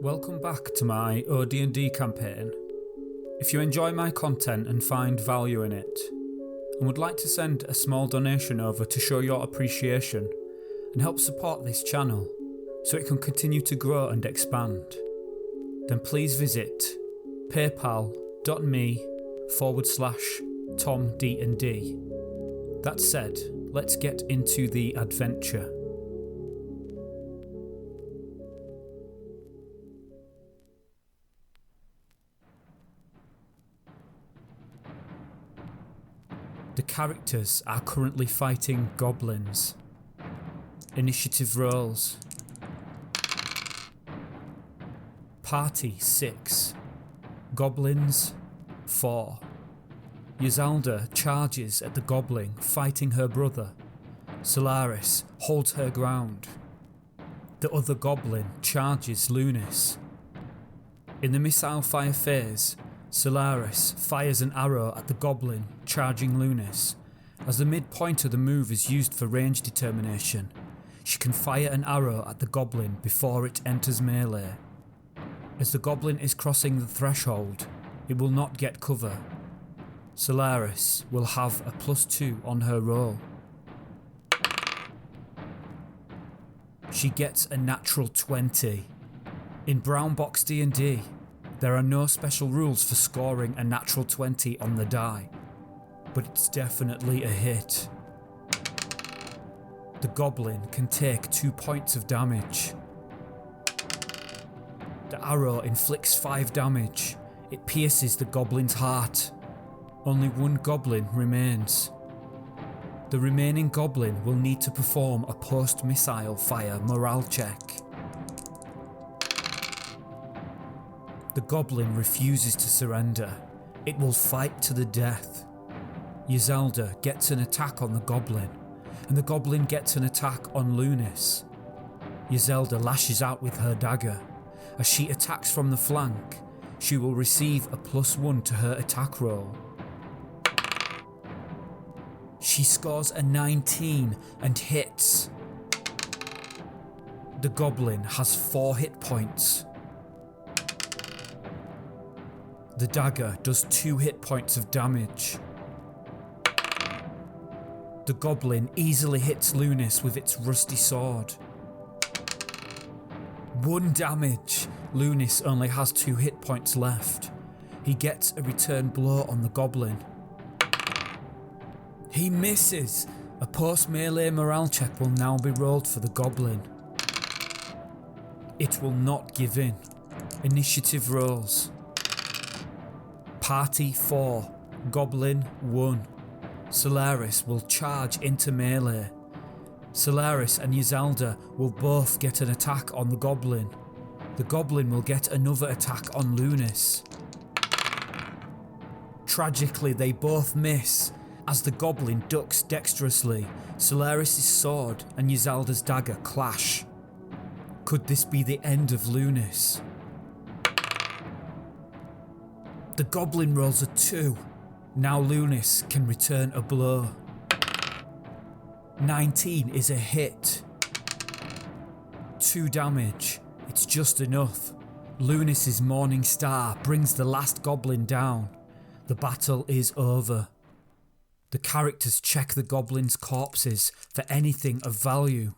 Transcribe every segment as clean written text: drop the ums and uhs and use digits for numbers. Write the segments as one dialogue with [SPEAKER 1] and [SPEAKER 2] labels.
[SPEAKER 1] Welcome back to my OD&D campaign. If you enjoy my content and find value in it, and would like to send a small donation over to show your appreciation and help support this channel so it can continue to grow and expand, then please visit paypal.me/TomDnD. That said, let's get into the adventure. The characters are currently fighting goblins. Initiative rolls. Party 6. Goblins 4. Yzalda charges at the goblin, fighting her brother. Solaris holds her ground. The other goblin charges Lunis. In the missile fire phase, Solaris fires an arrow at the goblin, charging Lunis. As the midpoint of the move is used for range determination, she can fire an arrow at the goblin before it enters melee. As the goblin is crossing the threshold, it will not get cover. Solaris will have a +2 on her roll. She gets a natural 20. In Brown Box D&D, there are no special rules for scoring a natural 20 on the die, but it's definitely a hit. The goblin can take 2 points of damage. The arrow inflicts 5 damage. It pierces the goblin's heart. Only one goblin remains. The remaining goblin will need to perform a post-missile fire morale check. The goblin refuses to surrender. It will fight to the death. Yzalda gets an attack on the goblin, and the goblin gets an attack on Lunis. Yzalda lashes out with her dagger. As she attacks from the flank, she will receive a +1 to her attack roll. She scores a 19 and hits. The goblin has 4 hit points. The dagger does 2 hit points of damage. The goblin easily hits Lunis with its rusty sword. 1 damage. Lunis only has 2 hit points left. He gets a return blow on the goblin. He misses. A post-melee morale check will now be rolled for the goblin. It will not give in. Initiative rolls. Party 4. Goblin 1. Solaris will charge into melee. Solaris and Yzalda will both get an attack on the goblin. The goblin will get another attack on Lunis. Tragically, they both miss. As the goblin ducks dexterously, Solaris' sword and Yzalda's dagger clash. Could this be the end of Lunis? The goblin rolls a 2. Now Lunis can return a blow. 19 is a hit. 2 damage. It's just enough. Lunis' Mourning Star brings the last goblin down. The battle is over. The characters check the goblins' corpses for anything of value.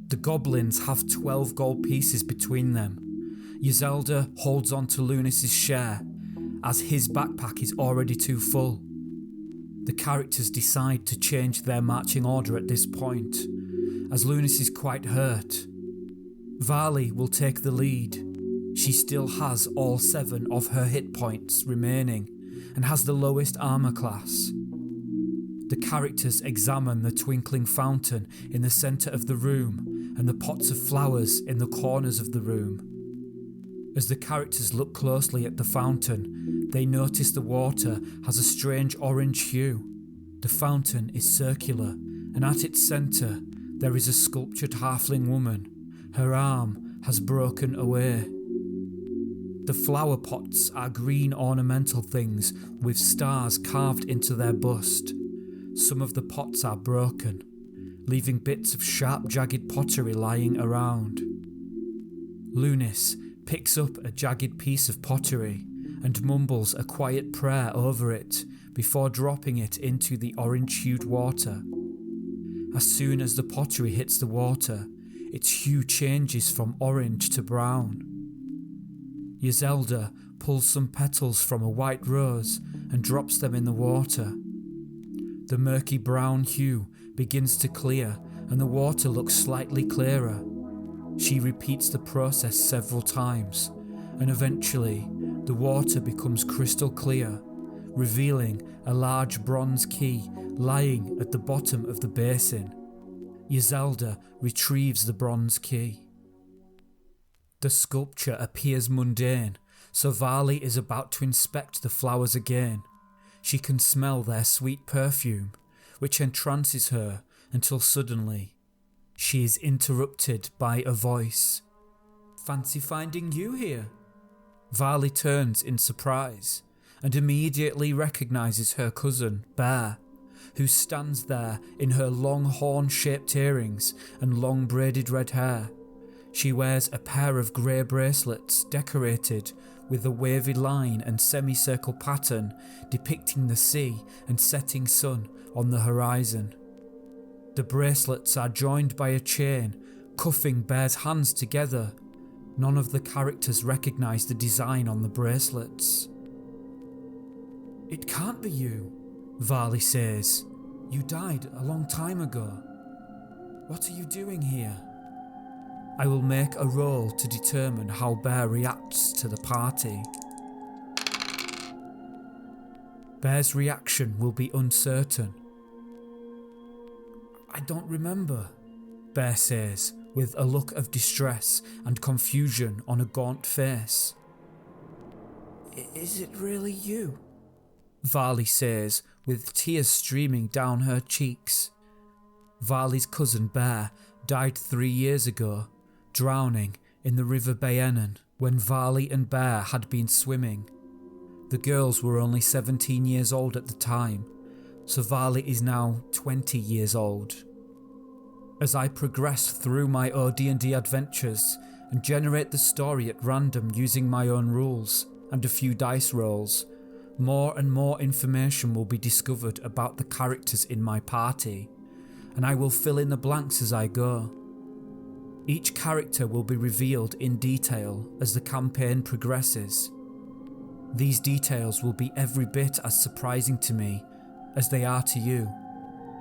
[SPEAKER 1] The goblins have 12 gold pieces between them. Yzalda holds on to Lunis' share, as his backpack is already too full. The characters decide to change their marching order at this point, as Lunis is quite hurt. Varley will take the lead. She still has all 7 of her hit points remaining, and has the lowest armour class. The characters examine the twinkling fountain in the centre of the room, and the pots of flowers in the corners of the room. As the characters look closely at the fountain, they notice the water has a strange orange hue. The fountain is circular, and at its centre there is a sculptured halfling woman. Her arm has broken away. The flower pots are green ornamental things with stars carved into their bust. Some of the pots are broken, leaving bits of sharp, jagged pottery lying around. Lunis picks up a jagged piece of pottery and mumbles a quiet prayer over it before dropping it into the orange-hued water. As soon as the pottery hits the water, its hue changes from orange to brown. Yzelda pulls some petals from a white rose and drops them in the water. The murky brown hue begins to clear and the water looks slightly clearer. She repeats the process several times, and eventually the water becomes crystal clear, revealing a large bronze key lying at the bottom of the basin. Yzelda retrieves the bronze key. The sculpture appears mundane, so Varley is about to inspect the flowers again. She can smell their sweet perfume, which entrances her until suddenly she is interrupted by a voice. "Fancy finding you here." Varley turns in surprise and immediately recognises her cousin, Bear, who stands there in her long horn-shaped earrings and long braided red hair. She wears a pair of grey bracelets decorated with a wavy line and semicircle pattern depicting the sea and setting sun on the horizon. The bracelets are joined by a chain cuffing Bear's hands together. None of the characters recognise the design on the bracelets. "It can't be you," Varley says. "You died a long time ago. What are you doing here?" I will make a roll to determine how Bear reacts to the party. Bear's reaction will be uncertain. "I don't remember," Bear says, with a look of distress and confusion on a gaunt face. "Is it really you?" Varley says, with tears streaming down her cheeks. Varley's cousin Bear died 3 years ago, drowning in the River Bayenan when Varley and Bear had been swimming. The girls were only 17 years old at the time, so Varley is now 20 years old. As I progress through my OD&D adventures and generate the story at random using my own rules and a few dice rolls, more and more information will be discovered about the characters in my party, and I will fill in the blanks as I go. Each character will be revealed in detail as the campaign progresses. These details will be every bit as surprising to me as they are to you.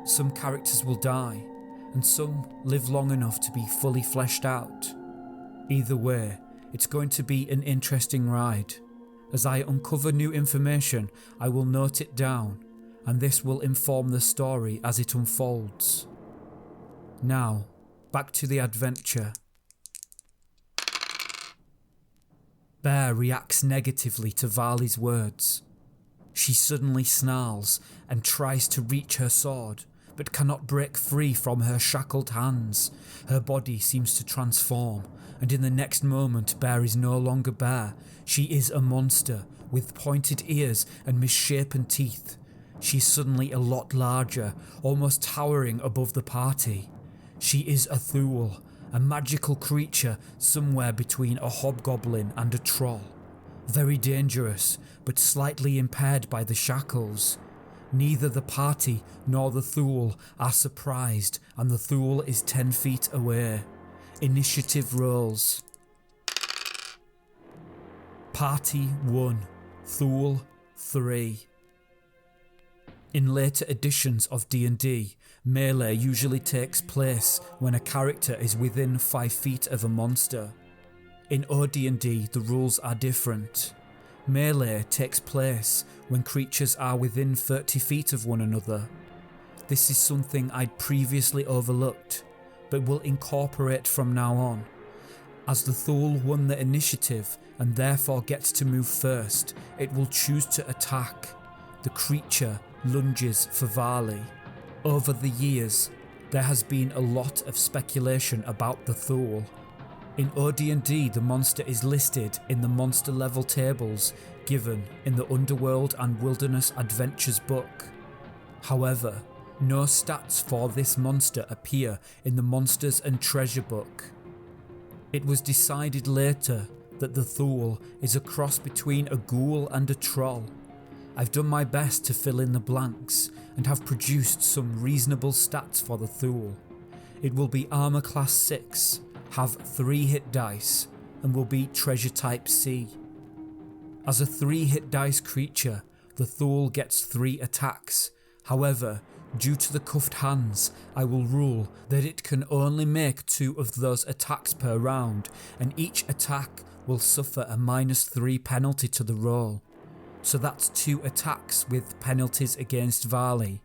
[SPEAKER 1] Some characters will die, and some live long enough to be fully fleshed out. Either way, it's going to be an interesting ride. As I uncover new information, I will note it down, and this will inform the story as it unfolds. Now, back to the adventure. Bear reacts negatively to Varley's words. She suddenly snarls and tries to reach her sword, but cannot break free from her shackled hands. Her body seems to transform, and in the next moment Bear is no longer Bear. She is a monster with pointed ears and misshapen teeth. She's suddenly a lot larger, almost towering above the party. She is a Thule, a magical creature somewhere between a hobgoblin and a troll. Very dangerous, but slightly impaired by the shackles. Neither the party nor the Thule are surprised, and the Thule is 10 feet away. Initiative rolls. Party 1, Thule 3. In later editions of D&D, melee usually takes place when a character is within 5 feet of a monster. In OD&D, the rules are different. Melee takes place when creatures are within 30 feet of one another. This is something I'd previously overlooked, but will incorporate from now on. As the Thule won the initiative and therefore gets to move first, it will choose to attack. The creature lunges for Varley. Over the years, there has been a lot of speculation about the Thule. In OD&D, the monster is listed in the monster level tables given in the Underworld and Wilderness Adventures book. However, no stats for this monster appear in the Monsters and Treasure book. It was decided later that the Thule is a cross between a ghoul and a troll. I've done my best to fill in the blanks and have produced some reasonable stats for the Thule. It will be armor class 6, have 3 hit dice, and will be treasure type C. As a 3 hit dice creature, the Thule gets 3 attacks. However, due to the cuffed hands, I will rule that it can only make 2 of those attacks per round, and each attack will suffer a -3 penalty to the roll. So that's 2 attacks with penalties against Varley.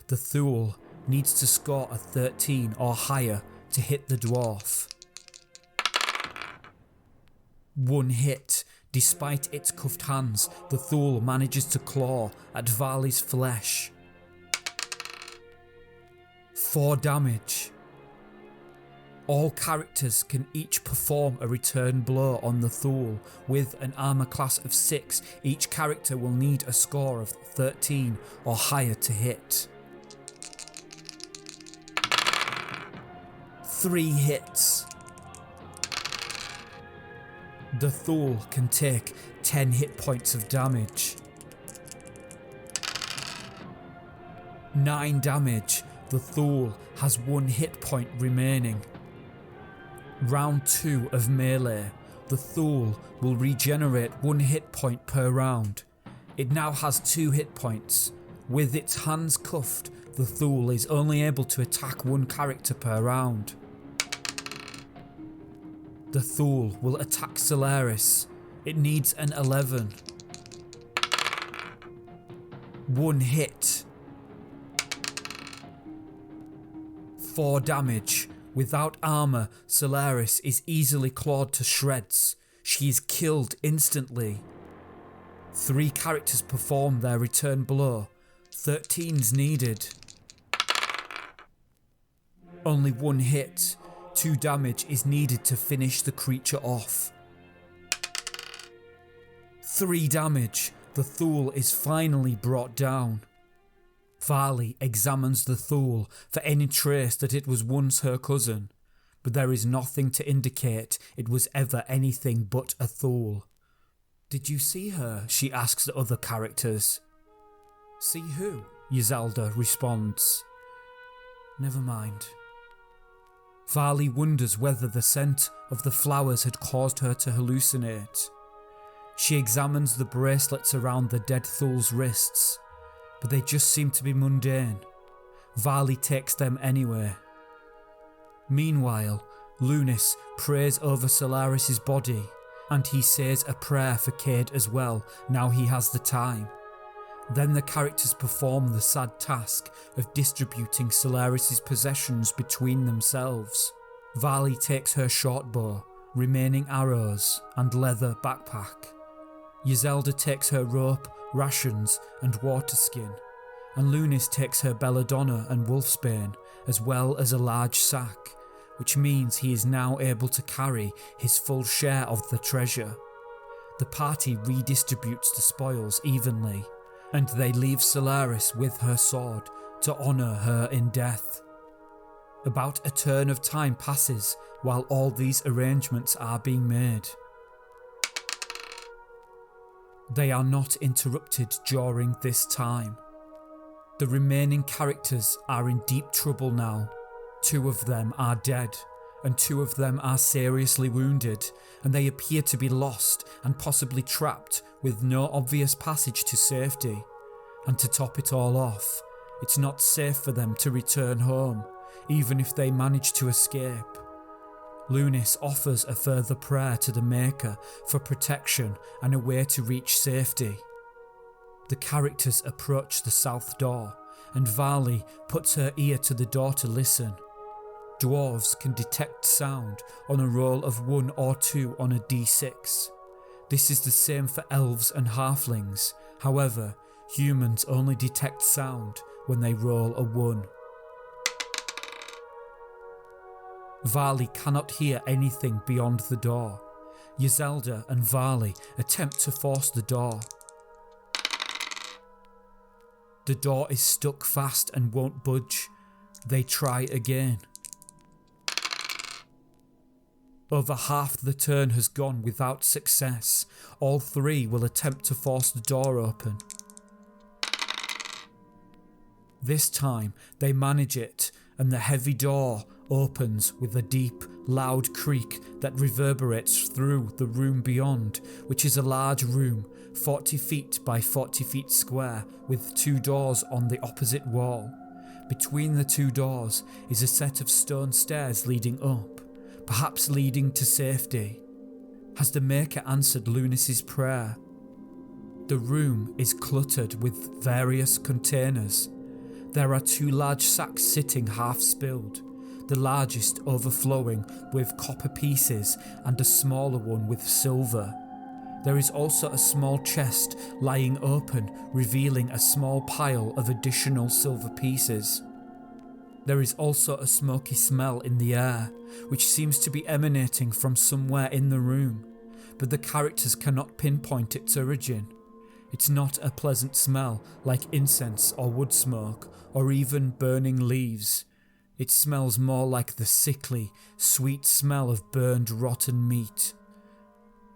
[SPEAKER 1] The Thule needs to score a 13 or higher to hit the dwarf. 1 hit. Despite its cuffed hands, the Thule manages to claw at Varley's flesh. 4 damage. All characters can each perform a return blow on the Thule. With an armor class of 6, each character will need a score of 13 or higher to hit. 3 hits. The Thule can take 10 hit points of damage. 9 damage. The Thule has 1 hit point remaining. Round 2 of melee. The Thule will regenerate 1 hit point per round. It now has 2 hit points. With its hands cuffed, the Thule is only able to attack 1 character per round. The Thule will attack Solaris. It needs an 11. 1 hit. 4 damage. Without armour, Solaris is easily clawed to shreds. She is killed instantly. 3 characters perform their return blow. 13's needed. Only 1 hit. 2 damage is needed to finish the creature off. 3 damage. The Thule is finally brought down. Varley examines the Thule for any trace that it was once her cousin, but there is nothing to indicate it was ever anything but a Thule. "Did you see her?" she asks the other characters. "See who?" Yzelda responds. "Never mind." Varley wonders whether the scent of the flowers had caused her to hallucinate. She examines the bracelets around the dead Thule's wrists, but they just seem to be mundane. Varley takes them anyway. Meanwhile, Lunis prays over Solaris' body, and he says a prayer for Cade as well, now he has the time. Then the characters perform the sad task of distributing Solaris' possessions between themselves. Varley takes her shortbow, remaining arrows, and leather backpack. Yzelda takes her rope, rations, and water skin, and Lunis takes her belladonna and wolfsbane, as well as a large sack, which means he is now able to carry his full share of the treasure. The party redistributes the spoils evenly, and they leave Solaris with her sword to honour her in death. About a turn of time passes while all these arrangements are being made. They are not interrupted during this time. The remaining characters are in deep trouble now. 2 of them are dead, and 2 of them are seriously wounded, and they appear to be lost and possibly trapped with no obvious passage to safety. And to top it all off, it's not safe for them to return home, even if they manage to escape. Lunis offers a further prayer to the Maker for protection and a way to reach safety. The characters approach the south door, and Varley puts her ear to the door to listen. Dwarves can detect sound on a roll of 1 or 2 on a d6. This is the same for elves and halflings. However, humans only detect sound when they roll a 1. Varley cannot hear anything beyond the door. Yzelda and Varley attempt to force the door. The door is stuck fast and won't budge. They try again. Over half the turn has gone without success. All three will attempt to force the door open. This time they manage it, and the heavy door opens with a deep, loud creak that reverberates through the room beyond, which is a large room, 40 feet by 40 feet square, with 2 doors on the opposite wall. Between the 2 doors is a set of stone stairs leading up, perhaps leading to safety. Has the Maker answered Lunis's prayer? The room is cluttered with various containers. There are 2 large sacks sitting half spilled, the largest overflowing with copper pieces and a smaller one with silver. There is also a small chest lying open, revealing a small pile of additional silver pieces. There is also a smoky smell in the air, which seems to be emanating from somewhere in the room, but the characters cannot pinpoint its origin. It's not a pleasant smell like incense or wood smoke or even burning leaves. It smells more like the sickly, sweet smell of burned rotten meat.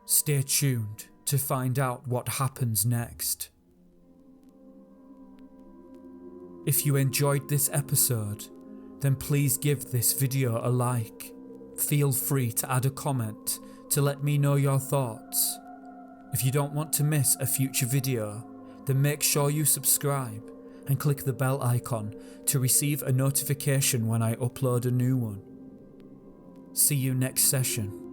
[SPEAKER 1] Stay tuned to find out what happens next. If you enjoyed this episode, then please give this video a like. Feel free to add a comment to let me know your thoughts. If you don't want to miss a future video, then make sure you subscribe and click the bell icon to receive a notification when I upload a new one. See you next session.